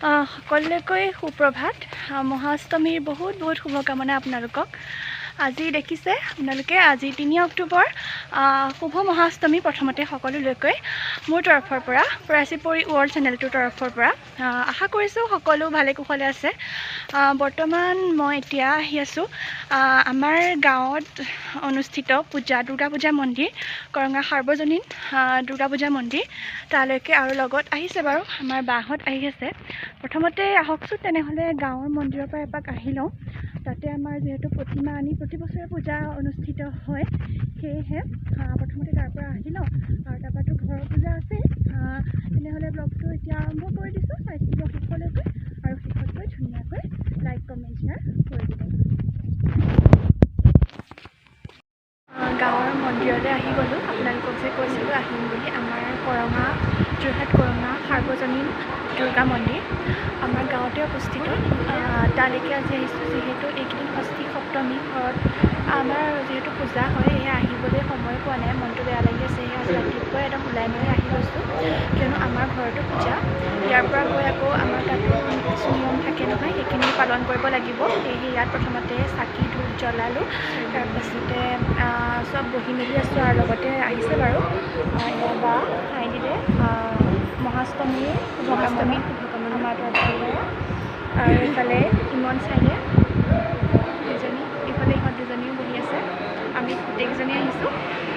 সকলোলৈকৈ সুপ্ৰভাত। মহাষ্টমীৰ বহুত শুভকামনা আপোনালোকক। আজি দেখিছে আপোনালোকে, আজি 3 অক্টোবৰ শুভ মহাষ্টমী। প্ৰথমতে সকলোলৈকৈ মোৰ তৰফৰ পৰা, পৰাচী পৰি ৱৰ্ল্ড চেনেলটোৰ তৰফৰ পৰা আশা কৰিছোঁ সকলো ভালে কুশলে আছে। বৰ্তমান মই এতিয়া আহি আছোঁ আমাৰ গাঁৱত অনুষ্ঠিত পূজা, দুৰ্গা পূজা মন্দিৰ, কৰঙা সাৰ্বজনীন দুৰ্গা পূজা মন্দিৰ তালৈকে, আৰু লগত আহিছে বাৰু আমাৰ বাহঁত আহি আছে। প্ৰথমতে আহকচোন তেনেহ'লে গাঁৱৰ মন্দিৰৰ পৰা এপাক আহি লওঁ। তাতে আমাৰ যিহেতু প্ৰতিমা আনি প্ৰতি বছৰে পূজা অনুষ্ঠিত হয়, সেয়েহে প্ৰথমতে তাৰ পৰা আহি লওঁ, আৰু তাৰপৰাতো ঘৰৰ পূজা আছে। তেনেহ'লে ব্লগটো এতিয়া আৰম্ভ কৰি দিছোঁ। চাই থাকিব শেষলৈকে, আৰু শেষতকৈ ধুনীয়াকৈ লাইক কমেণ্ট শ্বেয়াৰ কৰি দিব। গাঁৱৰ মন্দিৰলৈ আহি গ'লোঁ। আপোনালোকক যে কৈছিলোঁ আহিম বুলি, আমাৰ যোৰহাট কৰঙা সাৰ্বজনীন দুৰ্গা মন্দিৰ আমাৰ গাঁৱতে অৱস্থিত। তালৈকে আজি আহিছোঁ, যিহেতু এইকেইদিন ষষ্ঠী সপ্তমী ঘৰত আমাৰ যিহেতু পূজা হয়, সেয়ে আহিবলৈ সময় পোৱা নাই, মনটো বেয়া লাগি আছে। সেয়ে আজি ৰাতিপুৱাই একদম ওলাই মেলি আহি গৈছোঁ, কিয়নো আমাৰ ঘৰতো পূজা। ইয়াৰ পৰা গৈ আকৌ আমাৰ তাতো কিছু নিয়ম থাকে নহয়, সেইখিনি পালন কৰিব লাগিব। সেয়েহে ইয়াত প্ৰথমতে চাকি ধূপ জ্বলালোঁ, তাৰপাছতে চব বহি মেলি আছোঁ, আৰু লগতে আহিছে বাৰু বা খাই দিলে মহাষ্টমীৰ শুভকামনা আমাৰ তৰফৰ পৰা। আৰু এইফালে ইমন চাইডে দুজনী, ইফালে ইহঁত দুজনীও বহি আছে। আমি গোটেইকেইজনী আহিছোঁ।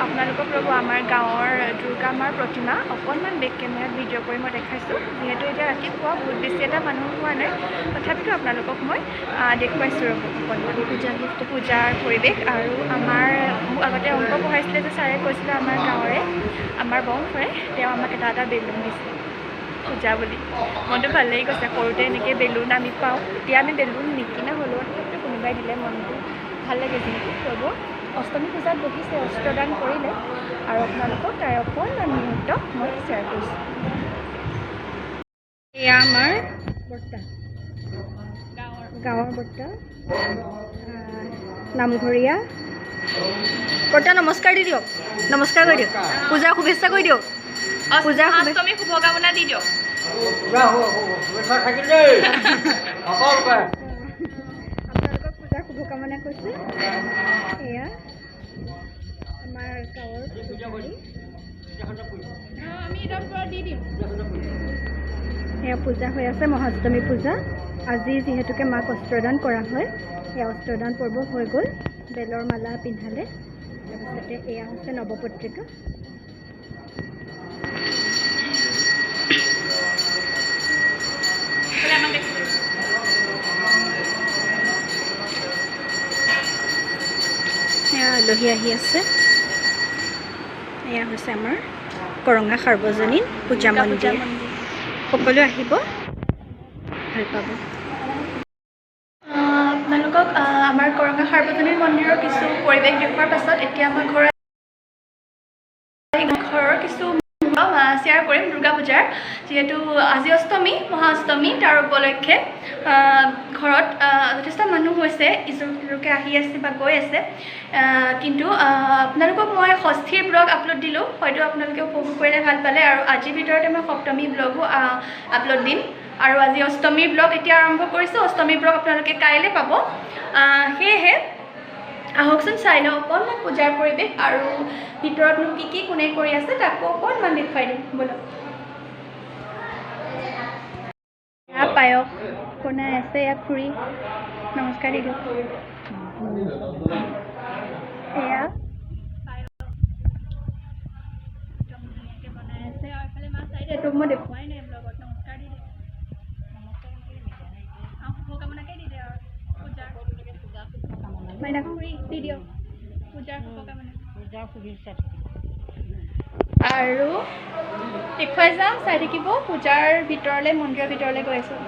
আপোনালোকক ৰ'ব আমাৰ গাঁৱৰ দুৰ্গা মাৰ প্ৰতিমা অকণমান বেক কেমেৰাত ভিডিঅ' কৰি মই দেখাইছোঁ, যিহেতু এতিয়া ৰাতিপুৱা বহুত বেছি এটা মানুহ হোৱা নাই, তথাপিতো আপোনালোকক মই দেখুৱাইছোঁ ৰ'ব অকণমান পূজাৰ পৰিৱেশ। আৰু আমাৰ মোক আগতে অংক পঢ়াইছিলে যে ছাৰে কৈছিলে আমাৰ গাঁৱৰে, আমাৰ বংশৰে, তেওঁ আমাক এটা বেলুন দিছিলে পূজা বুলি। মনটো ভাল লাগি গৈছে, সৰুতে এনেকৈ বেলুন আমি পাওঁ, এতিয়া আমি বেলুন নিকিনা হ'লেও কোনোবাই দিলে মনটো ভাল লাগে। যিহেতু ৰ'ব অষ্টমী পূজাত বহিছে, অস্ত্ৰদান কৰিলে, আৰু আপোনালোকক তাৰে অকণমান মুহূৰ্ত মই শ্বেয়াৰ কৰিছোঁ। এয়া আমাৰ বৰ্তা, গাঁৱৰ বৰ্তা, নামঘৰীয়া বৰ্তা। নমস্কাৰ দি দিয়ক, নমস্কাৰ কৰি দিয়ক, পূজাৰ শুভেচ্ছা কৰি দিয়ক, পূজাৰ অষ্টমী শুভকামনা দি দিয়ক। আপোনালোকক পূজাৰ শুভকামনা কৈছোঁ। এয়া আমাৰ গাঁৱৰ এয়া পূজা হৈ আছে, মহাষ্টমী পূজা। আজি যিহেতুকে মাক অস্ত্ৰদান কৰা হয়, সেই অস্ত্ৰদান পৰ্ব হৈ গ'ল, বেলৰ মালা পিন্ধালে। তাৰপিছতে এয়া হৈছে নৱপত্ৰিকা। এয়া আলহী আহি আছে। এয়া হৈছে আমাৰ কৰঙা সাৰ্বজনীন পূজা মন্দিৰ। সকলোৱে আহিব, ভাল পাব। আপোনালোকক আমাৰ কৰঙা সাৰ্বজনীন মন্দিৰৰ কিছু পৰিৱেশ দেখুৱাৰ পাছত এতিয়া আমাৰ ঘৰৰ কিছু শ্বেয়াৰ কৰিম দুৰ্গা পূজাৰ। যিহেতু আজি অষ্টমী, মহাষ্টমী, তাৰ উপলক্ষে ঘৰত যথেষ্ট মানুহ হৈছে, ইজোৰ সিজোৰকৈ আহি আছে বা গৈ আছে। কিন্তু আপোনালোকক মই ষষ্ঠীৰ ব্লগ আপলোড দিলোঁ, হয়তো আপোনালোকে উপভোগ কৰিলে ভাল পালে, আৰু আজিৰ ভিতৰতে মই সপ্তমী ব্লগো আপলোড দিম। আৰু আজি অষ্টমীৰ ব্লগ এতিয়া আৰম্ভ কৰিছোঁ, অষ্টমীৰ ব্লগ আপোনালোকে কাইলৈ পাব। সেয়েহে আহকচোন চাই লওঁ অকণমান পূজাৰ পৰিৱেশ, আৰু ভিতৰতনো কি কোনে কৰি আছে তাকো অকণমান দেখুৱাই দিম বলক। পায়স বনাই আছে, ইয়াত খুৰী নমস্কাৰ দি দিয়ক। এয়া একদম ধুনীয়াকৈ বনাই আছে, আৰু এইফালে মা চাইডে তোক মই দেখুৱাই নাই ব্লগত, নমস্কাৰ দি দিয়ক। শুভকামনাকে দি দে আৰু পূজাৰ মাইনা খুৰী দি দিয়ক পূজাৰ শুভকামনা, পূজাৰ শুভেচ্ছা। আৰু দেখুৱাই যাম, চাই থাকিব। পূজাৰ ভিতৰলৈ, মন্দিৰৰ ভিতৰলৈ গৈ আছোঁ।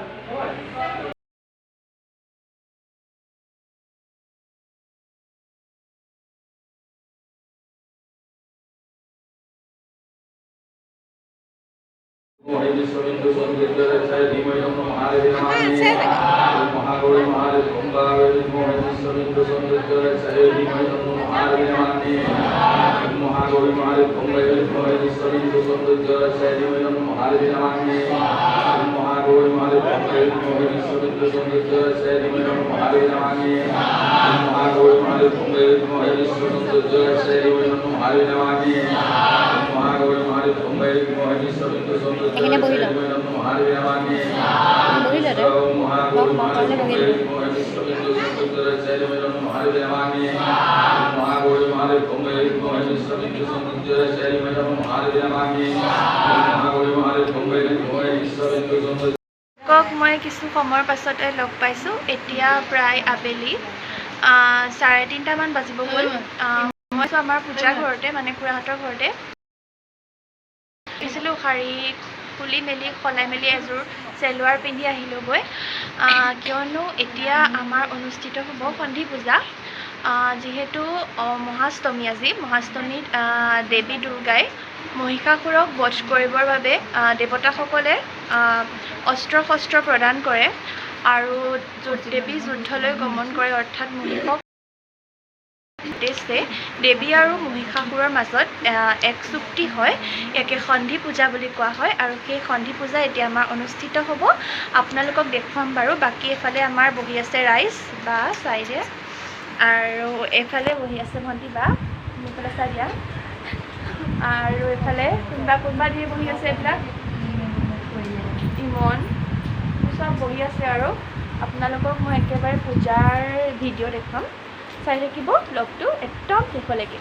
এইখিনি বহি লওঁ বহি লওঁ মই কিছু সময়ৰ পাছতে লগ পাইছোঁ। এতিয়া প্ৰায় আবেলি 3:30মান বাজিব হ'ল। মই আমাৰ পূজা ঘৰতে মানে খুৰাহঁতৰ ঘৰতে আহিছিলোঁ। শাৰী খুলি মেলি সলাই মেলি এযোৰ চেলোৱাৰ পিন্ধি আহিলোঁগৈ, কিয়নো এতিয়া আমাৰ অনুষ্ঠিত হ'ব সন্ধি পূজা। যিহেতু মহাষ্টমী, আজি মহাষ্টমীত দেৱী দুৰ্গাই মহিষাসুৰক বধ কৰিবৰ বাবে দেৱতাসকলে অস্ত্ৰ শস্ত্ৰ প্ৰদান কৰে আৰু দেৱী যুদ্ধলৈ গমন কৰে, অৰ্থাৎ মহিষক উদ্দেশ্যে দেৱী আৰু মহিষাসুৰৰ মাজত এক চুক্তি হয়, ইয়াকে সন্ধি পূজা বুলি কোৱা হয়। আৰু সেই সন্ধি পূজা এতিয়া আমাৰ অনুষ্ঠিত হ'ব। আপোনালোকক দেখুৱাম বাৰু। বাকী এফালে আমাৰ বহি আছে ৰাইজ বা চাইডে, আৰু এইফালে বহি আছে ভণ্টি বা এইফালে চাই দিয়া, আৰু এইফালে কোনোবা ধৰি বহি আছে। এইবিলাক ইমন চব বহি আছে। আৰু আপোনালোকক মই একেবাৰে পূজাৰ ভিডিঅ' দেখুৱাম, চাই থাকিব ব্লগটো একদম শেষলৈকে।